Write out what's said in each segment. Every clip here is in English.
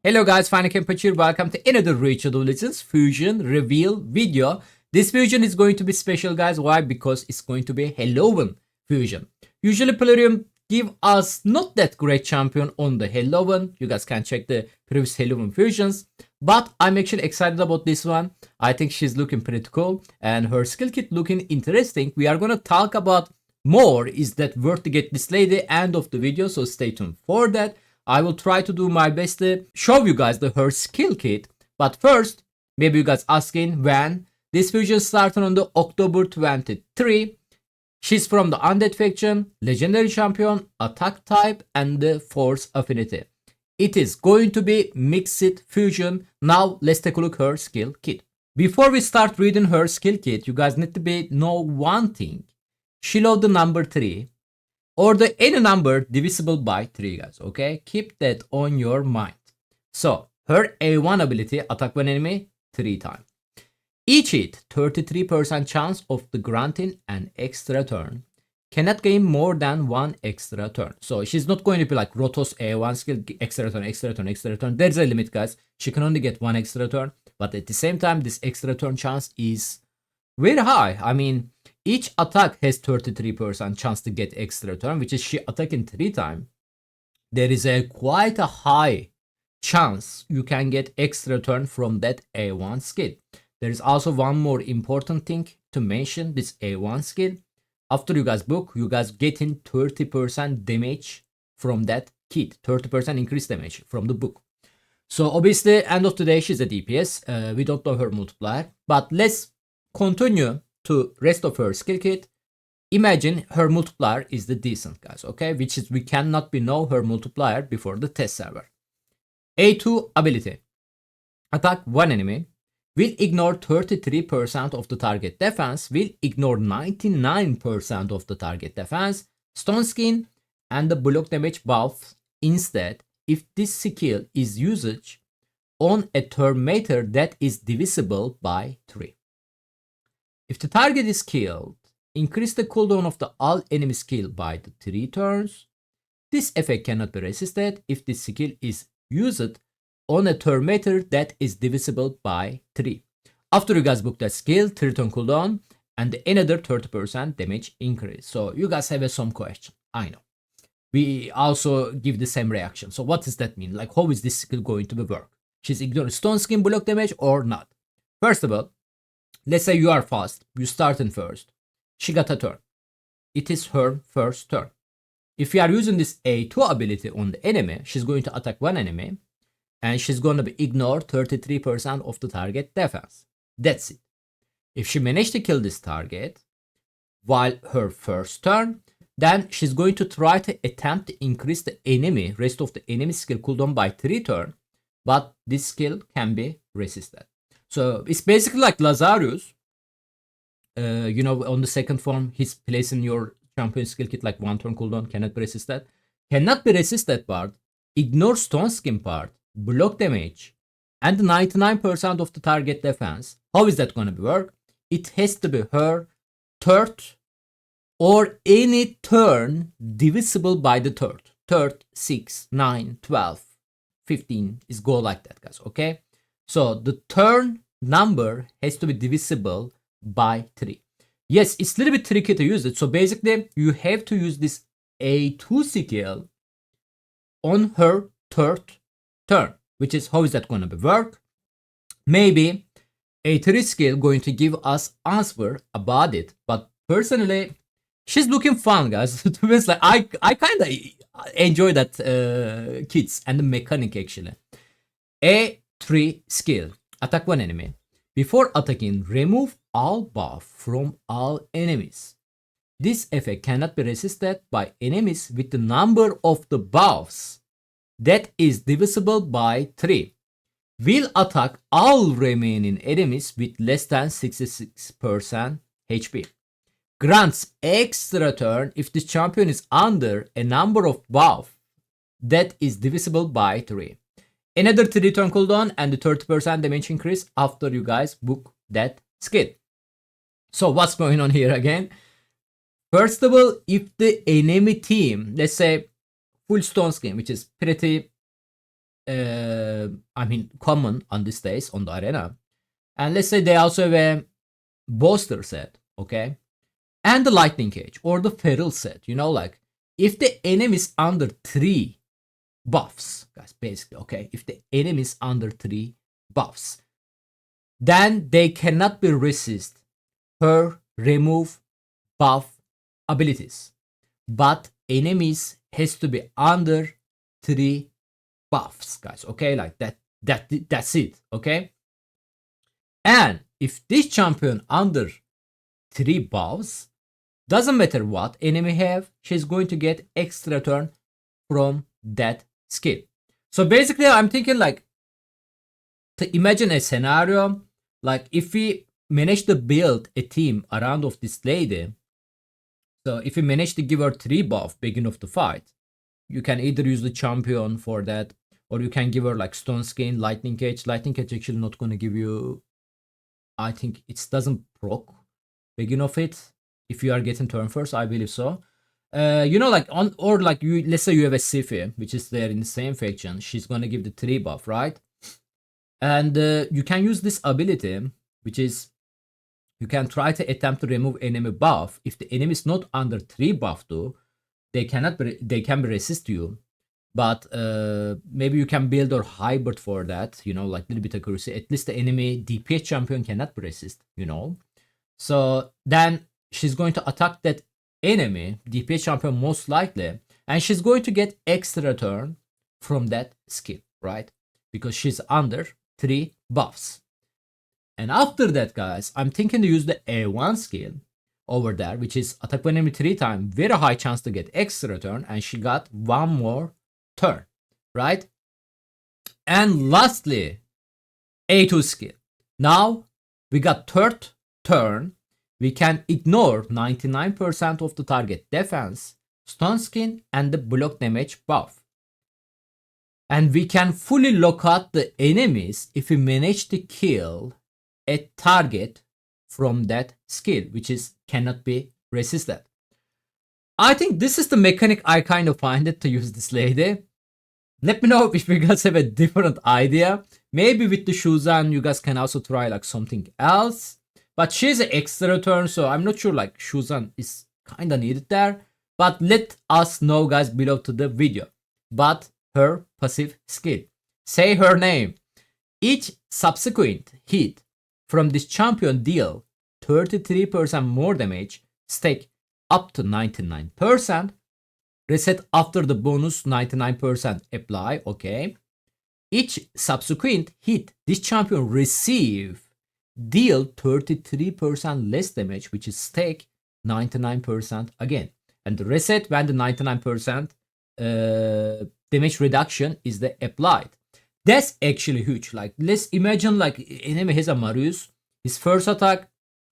Hello guys, finalKenpachi, welcome to another Rachel Legends Fusion Reveal video. This fusion is going to be special guys. Why? Because it's going to be a Halloween fusion. Usually Plarium give us not that great champion on the Halloween. You guys can check the previous Halloween fusions. But I'm actually excited about this one. I think she's looking pretty cool and her skill kit looking interesting. We are going to talk about more. Is that worth to get this lady? End of the video, so stay tuned for that. I will try to do my best to show you guys her skill kit. But first, maybe you guys asking when. This fusion started on the October 23. She's from the Undead faction, Legendary Champion, Attack type, and the Force Affinity. It is going to be mixed fusion. Now let's take a look at her skill kit. Before we start reading her skill kit, you guys need to know one thing. She loves the number 3. Or the any number divisible by 3 guys, okay? Keep that on your mind. So, her A1 ability, attack one enemy 3 times. Each hit, 33% chance of the granting an extra turn. Cannot gain more than 1 extra turn. So, she's not going to be like Rotos A1 skill, extra turn, extra turn, extra turn. There's a limit guys. She can only get 1 extra turn. But at the same time, this extra turn chance is very high. I mean, each attack has 33% chance to get extra turn, which is she attacking 3 times. There is a quite a high chance you can get extra turn from that A1 skill. There is also one more important thing to mention, this A1 skill. After you guys book, you guys getting 30% damage from that kit, 30% increased damage from the book. So obviously, end of the day, she's a DPS. We don't know her multiplier, but let's continue to rest of her skill kit. Imagine her multiplier is the decent guys, okay, which is we cannot know her multiplier before the test server. A2 ability, attack one enemy, will ignore 33% of the target defense, will ignore 99% of the target defense, stone skin, and the block damage buff instead if this skill is used on a turn meter that is divisible by 3. If the target is killed, increase the cooldown of the all enemy skill by the 3 turns. This effect cannot be resisted if this skill is used on a turn meter that is divisible by 3. After you guys book that skill, 3 turn cooldown and another 30% damage increase. So you guys have some question. I know. We also give the same reaction. So what does that mean? Like how is this skill going to work? She's ignoring stone skin block damage or not? First of all, let's say you are fast, you start in first. She got a turn. It is her first turn. If you are using this A2 ability on the enemy, she's going to attack one enemy and she's going to ignore 33% of the target defense. That's it. If she managed to kill this target while her first turn, then she's going to try to attempt to increase the rest of the enemy skill cooldown by 3 turns, but this skill can be resisted. So it's basically like Lazarus. On the second form, he's placing your champion skill kit like 1 turn cooldown, cannot be resisted. Cannot be resisted part, ignore stone skin part, block damage, and 99% of the target defense. How is that gonna work? It has to be her third or any turn divisible by the third. Third, 6, 9, 12, 15 is go like that, guys, okay? So the turn number has to be divisible by 3. Yes, it's a little bit tricky to use it. So basically, you have to use this A2 skill on her third turn, which is how is that going to work? Maybe A3 skill going to give us answer about it. But personally, she's looking fun, guys. To be honest, like I kind of enjoy that kits and the mechanic actually. A3 skill, attack one enemy. Before attacking, remove all buff from all enemies. This effect cannot be resisted by enemies with the number of the buffs that is divisible by 3. Will attack all remaining enemies with less than 66% HP. Grants extra turn if this champion is under a number of buff that is divisible by 3. Another 3 turn cooldown and the 30% damage increase after you guys book that skill. So what's going on here again? First of all, if the enemy team, let's say full stone skin, which is pretty I mean, common on these days on the arena. And let's say they also have a booster set, okay? And the lightning cage or the feral set, you know, like if the enemy is under 3 buffs, guys, basically, okay? If the enemy is under 3 buffs, then they cannot be resist her remove buff abilities. But enemies has to be under 3 buffs, guys, okay? Like that's it, okay? And if this champion under 3 buffs, doesn't matter what enemy have, she's going to get extra turn from that skill. So basically, I'm thinking like, to imagine a scenario, like if we manage to build a team around of this lady, so if we manage to give her 3 buff beginning of the fight, you can either use the champion for that, or you can give her like stone skin, lightning cage. Lightning cage actually not gonna give you, I think it doesn't proc beginning of it if you are getting turn first, I believe so. You know, like on, or like you, let's say you have a Sifi, which is there in the same faction, she's gonna give the 3 buff, right? And you can use this ability, which is you can try to attempt to remove enemy buff. If the enemy is not under 3 buff though, they can be resist you. But maybe you can build or hybrid for that, you know, like a little bit accuracy. At least the enemy DPS champion cannot be resist, you know. So then she's going to attack that enemy DPS champion most likely, and she's going to get extra turn from that skill, right? Because she's under 3 buffs. And after that, guys, I'm thinking to use the A1 skill over there, which is attack enemy 3 times, very high chance to get extra turn, and she got 1 more turn, right? And lastly, A2 skill. Now we got third turn, we can ignore 99% of the target defense, stun skin, and the block damage buff. And we can fully lock out the enemies if we manage to kill a target from that skill, which is cannot be resisted. I think this is the mechanic I kind of find it to use this lady. Let me know if you guys have a different idea. Maybe with the Shuzan, you guys can also try like something else. But she's an extra turn, so I'm not sure like Shuzan is kind of needed there. But let us know, guys, below to the video. But her passive skill. Say her name. Each subsequent hit from this champion deal 33% more damage, stack up to 99%, reset after the bonus 99% apply, okay. Each subsequent hit this champion receive deal 33% less damage, which is stack 99% again. And the reset when the 99% damage reduction is the applied. That's actually huge. Like let's imagine like enemy has a Marius, his first attack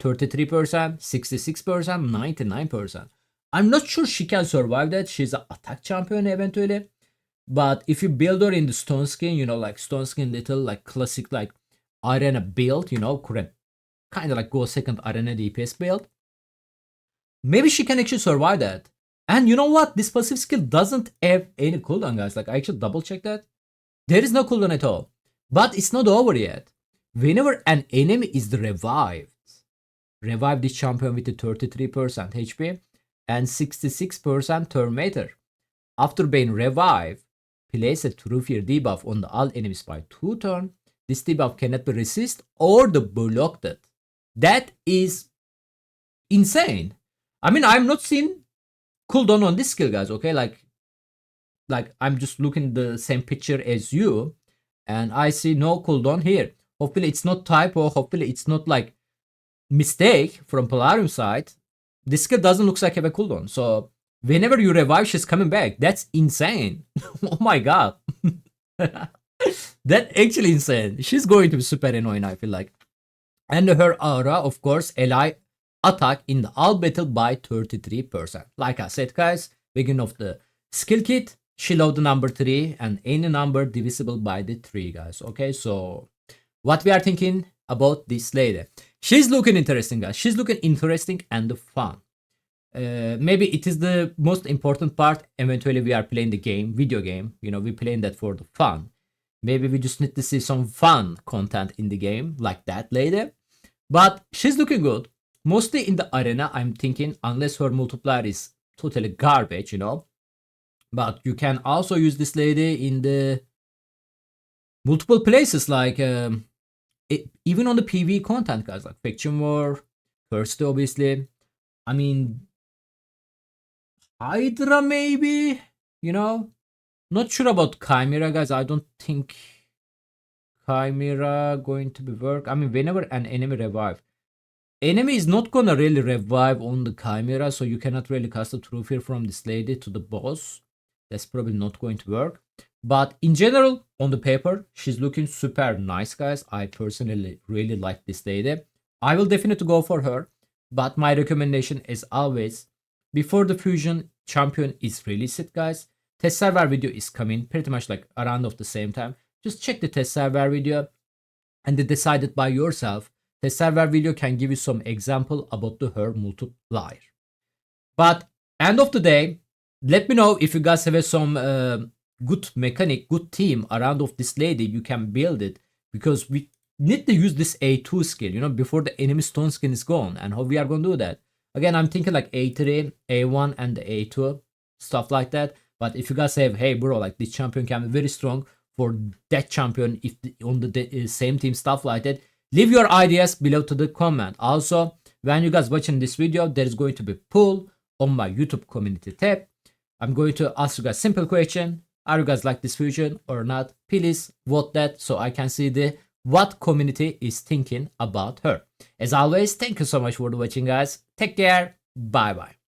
33%, 66%, 99%. I'm not sure she can survive that. She's an attack champion eventually. But if you build her in the stone skin, you know, like stone skin little like classic like arena build, you know, kind of like go second arena DPS build, maybe she can actually survive that. And you know what? This passive skill doesn't have any cooldown, guys. Like I actually double checked that. There is no cooldown at all. But it's not over yet. Whenever an enemy is revived, revive this champion with a 33% HP and 66% turn meter. After being revived, place a True Fear debuff on all enemies by 2 turns. This debuff cannot be resisted or the blocked. That is insane. I mean, I'm not seeing cooldown on this skill, guys, okay? Like I'm just looking the same picture as you, and I see no cooldown here. Hopefully it's not typo. Hopefully it's not like mistake from Polarium side. This skill doesn't look like have a cooldown. So whenever you revive, she's coming back. That's insane. Oh my god. That's actually insane. She's going to be super annoying, I feel like. And her aura, of course, ally attack in the all battle by 33%. Like I said, guys, beginning of the skill kit, she load the number 3 and any number divisible by the 3, guys. Okay, so what we are thinking about this lady. She's looking interesting, guys. She's looking interesting and fun. Maybe it is the most important part. Eventually, we are playing the game, video game. You know, we playing that for the fun. Maybe we just need to see some fun content in the game like that lady. But she's looking good. Mostly in the arena, I'm thinking, unless her multiplier is totally garbage, you know. But you can also use this lady in the multiple places, like even on the PvE content, guys, like Faction War, First, obviously. I mean, Hydra, maybe, you know. Not sure about Chimera, guys. I don't think Chimera going to be work. I mean, whenever an enemy revive, enemy is not gonna really revive on the Chimera, so you cannot really cast a true fear from this lady to the boss. That's probably not going to work. But in general, on the paper, she's looking super nice, guys. I personally really like this lady. I will definitely go for her. But my recommendation is always, before the fusion champion is released, guys, test server video is coming pretty much like around of the same time. Just check the test server video and then decide it by yourself. The server video can give you some example about her multiplier. But end of the day, let me know if you guys have some good mechanic, good team around of this lady. You can build it, because we need to use this A2 skill, you know, before the enemy stone skin is gone. And how we are going to do that? Again, I'm thinking like A3, A1, and the A2, stuff like that. But if you guys have, hey bro, like this champion can be very strong for that champion, if on the same team, stuff like that, leave your ideas below to the comment. Also, when you guys watching this video, there is going to be poll on my YouTube community tab. I'm going to ask you guys simple question. Are you guys like this fusion or not? Please vote that so I can see the what community is thinking about her. As always, thank you so much for watching, guys. Take care. Bye bye.